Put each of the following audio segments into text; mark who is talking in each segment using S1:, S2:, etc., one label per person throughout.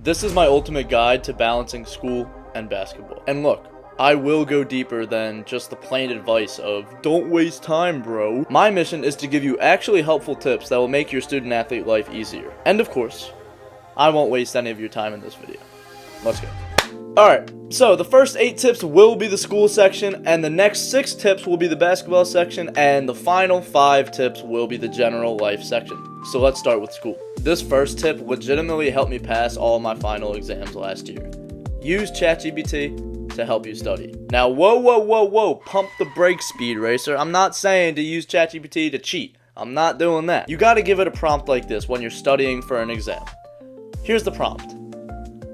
S1: This is my ultimate guide to balancing school and basketball. And look, I will go deeper than just the plain advice of, don't waste time, bro. My mission is to give you actually helpful tips that will make your student athlete life easier. And of course, I won't waste any of your time in this video. Let's go. Alright, so the first 8 tips will be the school section, and the next 6 tips will be the basketball section, and the final 5 tips will be the general life section. So let's start with school. This first tip legitimately helped me pass all my final exams last year. Use ChatGPT to help you study. Now, whoa, pump the brakes, Speed Racer. I'm not saying to use ChatGPT to cheat. I'm not doing that. You gotta give it a prompt like this when you're studying for an exam. Here's the prompt.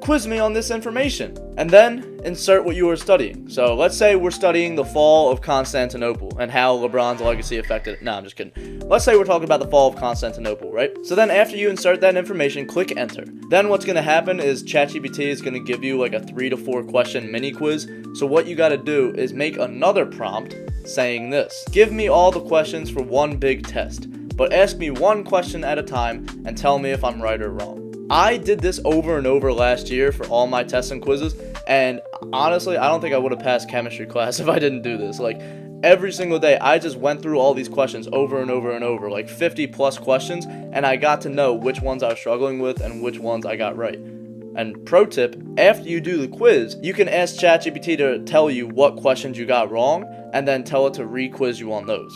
S1: Quiz me on this information, and then insert what you are studying. So let's say we're studying the fall of Constantinople and how LeBron's legacy affected it. No, I'm just kidding. Let's say we're talking about the fall of Constantinople, right? So then after you insert that information, click enter. Then what's going to happen is ChatGPT is going to give you like a 3 to 4 question mini quiz. So what you got to do is make another prompt saying this. Give me all the questions for one big test, but ask me one question at a time and tell me if I'm right or wrong. I did this over and over last year for all my tests and quizzes, and honestly, I don't think I would have passed chemistry class if I didn't do this. Like, every single day, I just went through all these questions over and over and over, like 50 plus questions, and I got to know which ones I was struggling with and which ones I got right. And pro tip, after you do the quiz, you can ask ChatGPT to tell you what questions you got wrong, and then tell it to re-quiz you on those.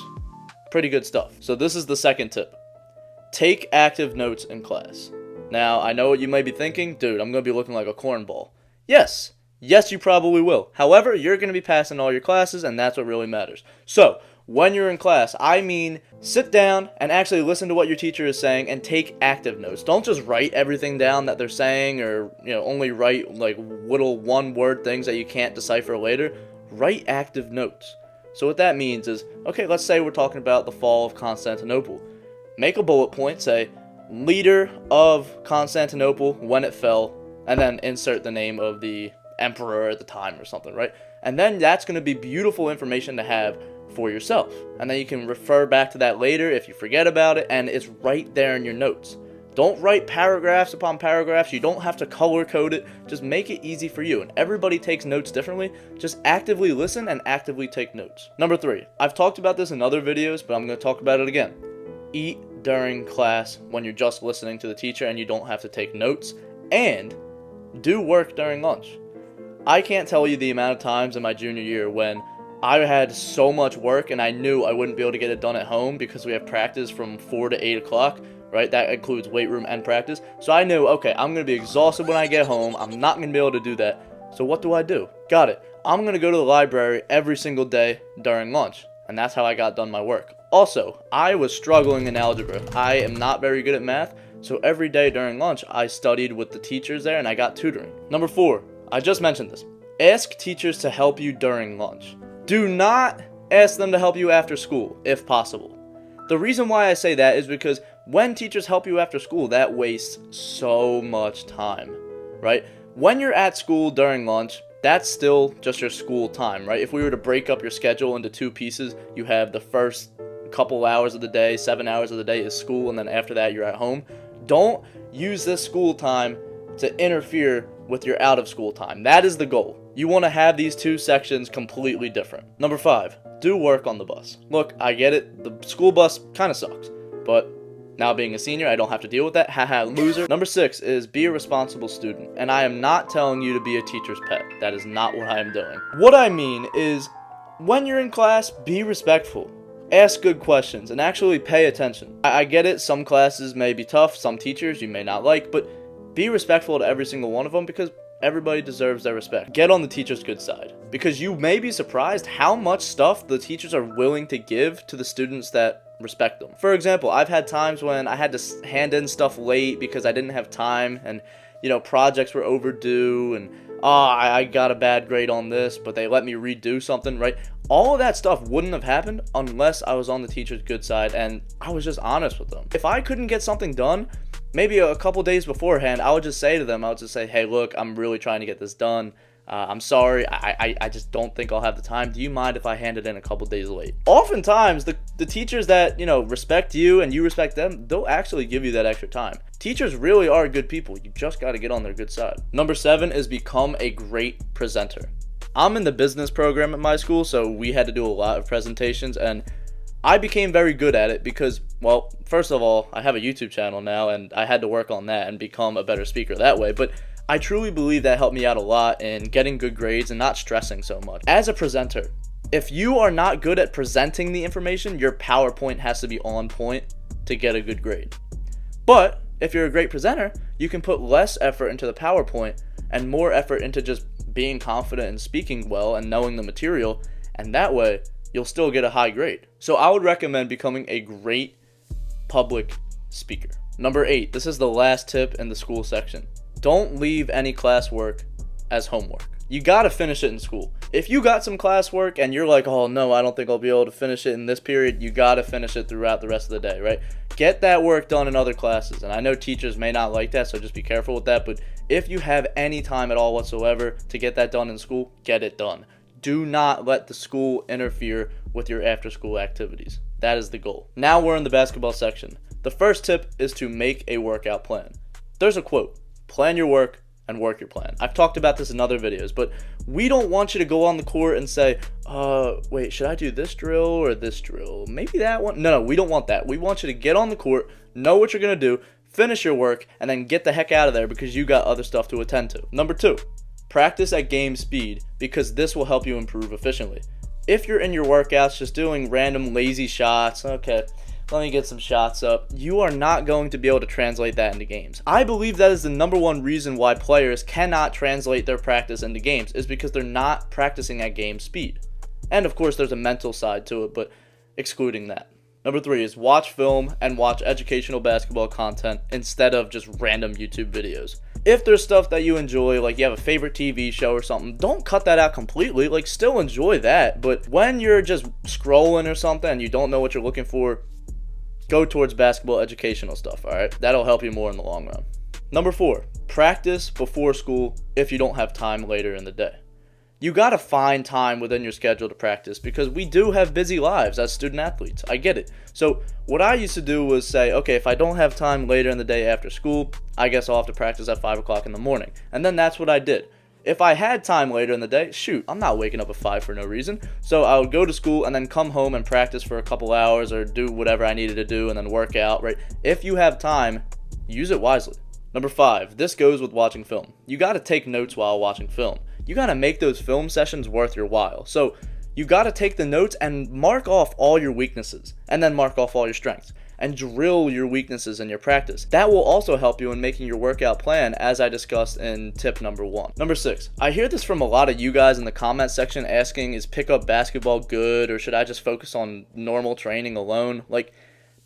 S1: Pretty good stuff. So this is the second tip. Take active notes in class. Now, I know what you may be thinking, dude, I'm going to be looking like a cornball. Yes, you probably will. However, you're going to be passing all your classes, and that's what really matters. So, when you're in class, I mean, sit down and actually listen to what your teacher is saying and take active notes. Don't just write everything down that they're saying or, only write like little one-word things that you can't decipher later. Write active notes. So what that means is, okay, let's say we're talking about the fall of Constantinople. Make a bullet point, say, leader of Constantinople when it fell, and then insert the name of the emperor at the time or something, right? And then that's going to be beautiful information to have for yourself. And then you can refer back to that later if you forget about it, and it's right there in your notes. Don't write paragraphs upon paragraphs. You don't have to color code it. Just make it easy for you. And everybody takes notes differently. Just actively listen and actively take notes. Number 3. I've talked about this in other videos, but I'm going to talk about it again. Eat during class when you're just listening to the teacher and you don't have to take notes, and do work during lunch. I can't tell you the amount of times in my junior year when I had so much work and I knew I wouldn't be able to get it done at home because we have practice from 4 to 8 o'clock, right? That includes weight room and practice. So I knew, okay, I'm going to be exhausted when I get home. I'm not going to be able to do that. So what do? Got it. I'm going to go to the library every single day during lunch. And that's how I got done my work. Also, I was struggling in algebra. I am not very good at math, so every day during lunch, I studied with the teachers there and I got tutoring. Number 4, I just mentioned this. Ask teachers to help you during lunch. Do not ask them to help you after school, if possible. The reason why I say that is because when teachers help you after school, that wastes so much time, right? When you're at school during lunch, that's still just your school time, right? If we were to break up your schedule into 2 pieces, you have the first couple hours of the day, 7 hours of the day is school, and then after that you're at home. Don't use this school time to interfere with your out of school time. That is the goal. You want to have these 2 sections completely different. Number 5, do work on the bus. Look, I get it, the school bus kind of sucks, but now being a senior, I don't have to deal with that. Haha, loser. Number 6 is be a responsible student. And I am not telling you to be a teacher's pet. That is not what I am doing. What I mean is, when you're in class, be respectful. Ask good questions and actually pay attention. I get it, some classes may be tough, some teachers you may not like, but be respectful to every single one of them because everybody deserves their respect. Get on the teacher's good side because you may be surprised how much stuff the teachers are willing to give to the students that respect them. For example, I've had times when I had to hand in stuff late because I didn't have time and, projects were overdue and, I got a bad grade on this, but they let me redo something, right? All of that stuff wouldn't have happened unless I was on the teacher's good side and I was just honest with them. If I couldn't get something done, maybe a couple days beforehand, I would just say to them, hey, look, I'm really trying to get this done. I'm sorry, I just don't think I'll have the time. Do you mind if I hand it in a couple days late? Oftentimes, the teachers that, respect you and you respect them, they'll actually give you that extra time. Teachers really are good people. You just got to get on their good side. Number 7 is become a great presenter. I'm in the business program at my school, so we had to do a lot of presentations, and I became very good at it because, well, first of all, I have a YouTube channel now, and I had to work on that and become a better speaker that way, but I truly believe that helped me out a lot in getting good grades and not stressing so much. As a presenter, if you are not good at presenting the information, your PowerPoint has to be on point to get a good grade. But if you're a great presenter, you can put less effort into the PowerPoint and more effort into just being confident and speaking well and knowing the material, and that way you'll still get a high grade. So I would recommend becoming a great public speaker. Number 8, this is the last tip in the school section. Don't leave any classwork as homework. You gotta finish it in school. If you got some classwork and you're like, oh no, I don't think I'll be able to finish it in this period, you gotta finish it throughout the rest of the day, right? Get that work done in other classes. And I know teachers may not like that, so just be careful with that. But if you have any time at all whatsoever to get that done in school, get it done. Do not let the school interfere with your after-school activities. That is the goal. Now we're in the basketball section. The first tip is to make a workout plan. There's a quote, plan your work and work your plan. I've talked about this in other videos, but we don't want you to go on the court and say, wait, should I do this drill or this drill? Maybe that one? No, we don't want that. We want you to get on the court, know what you're going to do, finish your work, and then get the heck out of there because you got other stuff to attend to. Number 2, practice at game speed because this will help you improve efficiently. If you're in your workouts just doing random lazy shots, okay, let me get some shots up, you are not going to be able to translate that into games. I believe that is the number one reason why players cannot translate their practice into games is because they're not practicing at game speed. And of course there's a mental side to it, but excluding that. Number 3 is watch film and watch educational basketball content instead of just random YouTube videos. If there's stuff that you enjoy, like you have a favorite TV show or something, don't cut that out completely, like still enjoy that. But when you're just scrolling or something and you don't know what you're looking for, go towards basketball educational stuff, alright? That'll help you more in the long run. Number 4, practice before school if you don't have time later in the day. You gotta find time within your schedule to practice because we do have busy lives as student athletes. I get it. So what I used to do was say, okay, if I don't have time later in the day after school, I guess I'll have to practice at 5 o'clock in the morning. And then that's what I did. If I had time later in the day, shoot, I'm not waking up at 5 for no reason. So I would go to school and then come home and practice for a couple hours or do whatever I needed to do and then work out, right? If you have time, use it wisely. Number 5, this goes with watching film. You got to take notes while watching film. You got to make those film sessions worth your while. So you got to take the notes and mark off all your weaknesses and then mark off all your strengths and drill your weaknesses in your practice. That will also help you in making your workout plan, as I discussed in tip number 1. Number 6, I hear this from a lot of you guys in the comment section asking, is pickup basketball good or should I just focus on normal training alone? Like,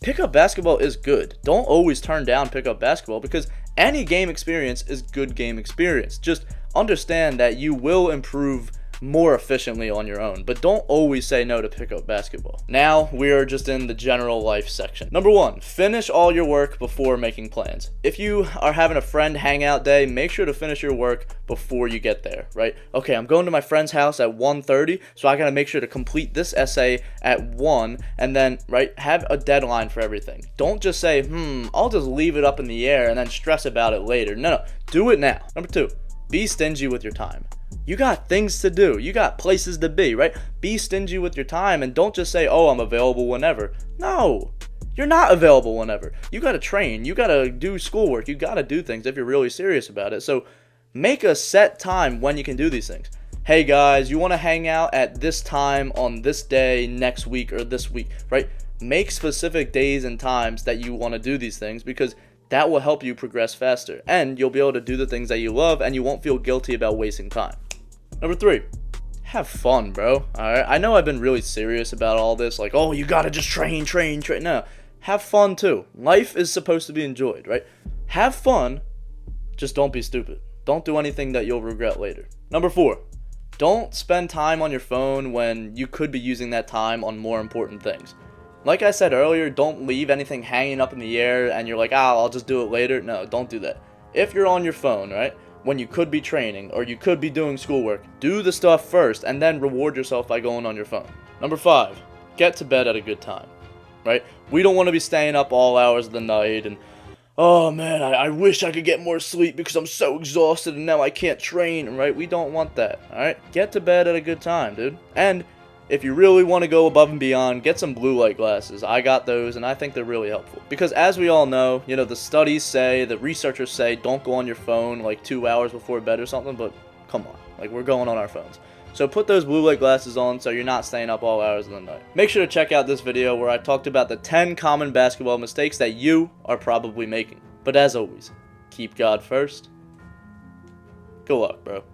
S1: pickup basketball is good. Don't always turn down pickup basketball because any game experience is good game experience. Just understand that you will improve more efficiently on your own, but don't always say no to pickup basketball. Now we are just in the general life section. Number 1, finish all your work before making plans. If you are having a friend hangout day, make sure to finish your work before you get there, right? Okay, I'm going to my friend's house at 1:30, so I gotta make sure to complete this essay at 1, and then, right, have a deadline for everything. Don't just say, I'll just leave it up in the air and then stress about it later. No, do it now. Number 2, be stingy with your time. You got things to do. You got places to be, right? Be stingy with your time and don't just say, oh, I'm available whenever. No, you're not available whenever. You got to train. You got to do schoolwork. You got to do things if you're really serious about it. So make a set time when you can do these things. Hey guys, you want to hang out at this time on this day next week or this week, right? Make specific days and times that you want to do these things because that will help you progress faster and you'll be able to do the things that you love and you won't feel guilty about wasting time. Number 3, have fun, bro. Alright, I know I've been really serious about all this, like, oh, you gotta just train. No, have fun too. Life is supposed to be enjoyed, right? Have fun, just don't be stupid. Don't do anything that you'll regret later. Number 4, don't spend time on your phone when you could be using that time on more important things. Like I said earlier, don't leave anything hanging up in the air and you're like, I'll just do it later. No, don't do that. If you're on your phone, right? when you could be training or you could be doing schoolwork. Do the stuff first and then reward yourself by going on your phone. Number 5, get to bed at a good time, right? We don't want to be staying up all hours of the night and, oh man, I wish I could get more sleep because I'm so exhausted and now I can't train, right? We don't want that, alright? Get to bed at a good time, dude. And if you really want to go above and beyond, get some blue light glasses. I got those, and I think they're really helpful. Because as we all know, you know, the studies say, the researchers say, don't go on your phone like 2 hours before bed or something, but come on. Like, we're going on our phones. So put those blue light glasses on so you're not staying up all hours of the night. Make sure to check out this video where I talked about the 10 common basketball mistakes that you are probably making. But as always, keep God first. Good luck, bro.